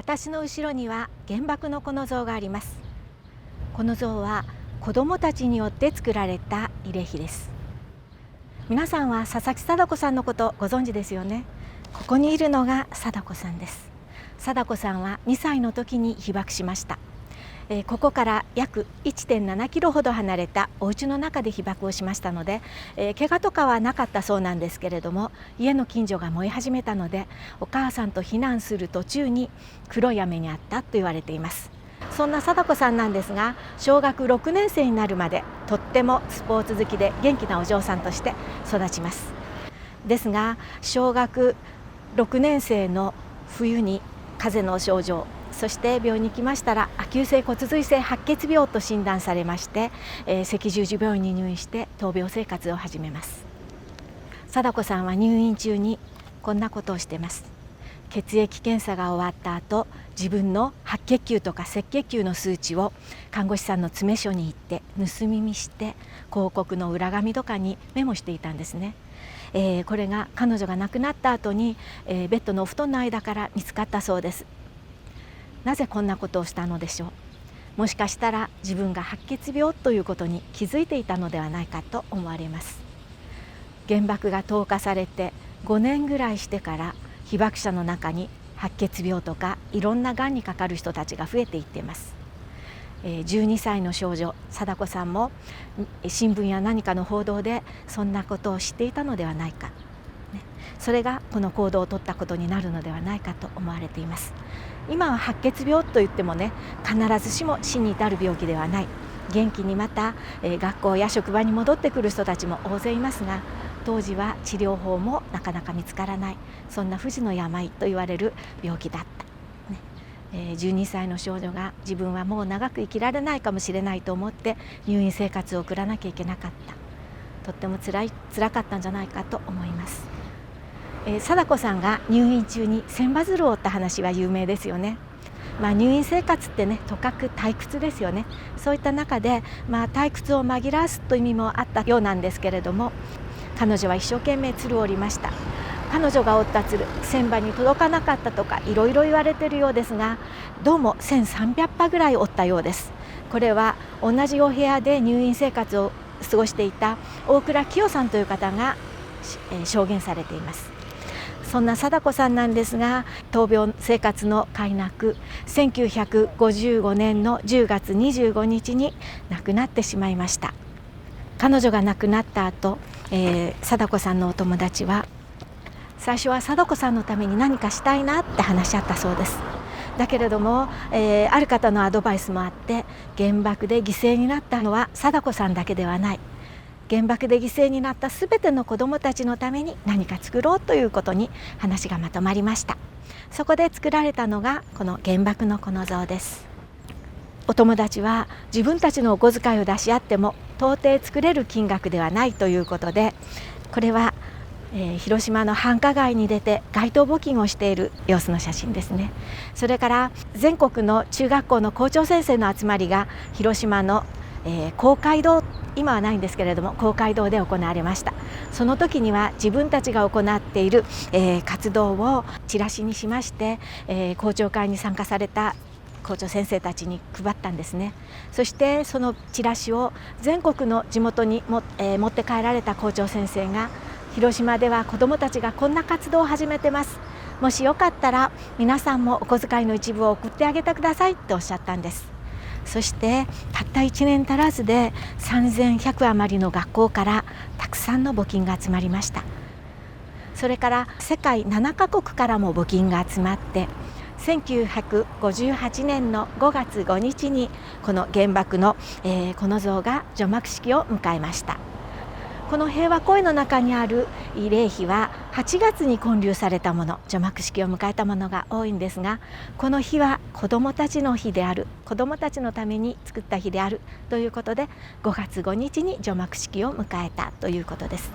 私の後ろには原爆の子の像があります。この像は子どもたちによって作られた慰霊碑です。皆さんは佐々木禎子さんのことご存知ですよね。ここにいるのが禎子さんです。禎子さんは2歳の時に被爆しました。ここから約 1.7 キロほど離れたお家の中で被爆をしましたので、怪我とかはなかったそうなんですけれども、家の近所が燃え始めたのでお母さんと避難する途中に黒い雨にあったと言われています。そんな禎子さんなんですが、小学6年生になるまでとってもスポーツ好きで元気なお嬢さんとして育ちます。ですが小学6年生の冬に風邪の症状、そして病院に来ましたら亜急性骨髄性白血病と診断されまして、赤十字病院に入院して闘病生活を始めます。禎子さんは入院中にこんなことをしています。血液検査が終わった後、自分の白血球とか赤血球の数値を看護師さんの詰め所に行って盗み見して広告の裏紙とかにメモしていたんですね。これが彼女が亡くなった後に、ベッドのお布団の間から見つかったそうです。なぜこんなことをしたのでしょう。もしかしたら自分が白血病ということに気づいていたのではないかと思われます。原爆が投下されて5年ぐらいしてから被爆者の中に白血病とかいろんながんにかかる人たちが増えていっています。12歳の少女禎子さんも新聞や何かの報道でそんなことを知っていたのではないか、それがこの行動を取ったことになるのではないかと思われています。今は白血病といってもね、必ずしも死に至る病気ではない。元気にまた、学校や職場に戻ってくる人たちも大勢いますが、当時は治療法もなかなか見つからない、そんな不治の病と言われる病気だった、12歳の少女が自分はもう長く生きられないかもしれないと思って入院生活を送らなきゃいけなかった。とっても辛かったんじゃないかと思います。禎子さんが入院中に千羽鶴を折った話は有名ですよね。入院生活ってね、とかく退屈ですよね。そういった中で、退屈を紛らわすという意味もあったようなんですけれども、彼女は一生懸命鶴を折りました。彼女が折った鶴、千羽に届かなかったとかいろいろ言われているようですが、どうも1300羽ぐらい折ったようです。これは同じお部屋で入院生活を過ごしていた大倉清代さんという方が証言されています。そんな禎子さんなんですが、闘病生活の快なく1955年の10月25日に亡くなってしまいました。彼女が亡くなった後、禎子さんのお友達は最初は禎子さんのために何かしたいなって話し合ったそうです。だけれども、ある方のアドバイスもあって、原爆で犠牲になったのは禎子さんだけではない、原爆で犠牲になったすべての子どもたちのために何か作ろうということに話がまとまりました。そこで作られたのがこの原爆の子の像です。お友達は自分たちのお小遣いを出し合っても到底作れる金額ではないということで、これは広島の繁華街に出て街頭募金をしている様子の写真ですね。それから全国の中学校の校長先生の集まりが広島の公会堂、今はないんですけれども公会堂で行われました。その時には自分たちが行っている、活動をチラシにしまして、校長会に参加された校長先生たちに配ったんですね。そしてそのチラシを全国の地元に持って帰られた校長先生が、広島では子どもたちがこんな活動を始めてます、もしよかったら皆さんもお小遣いの一部を送ってあげてくださいっておっしゃったんです。そしてたった1年足らずで3100余りの学校からたくさんの募金が集まりました。それから世界7カ国からも募金が集まって、1958年の5月5日にこの原爆の、この像が除幕式を迎えました。この平和公園の中にある慰霊碑は8月に建立されたもの、除幕式を迎えたものが多いんですが、この日は子どもたちの日である、子どもたちのために作った日であるということで、5月5日に除幕式を迎えたということです。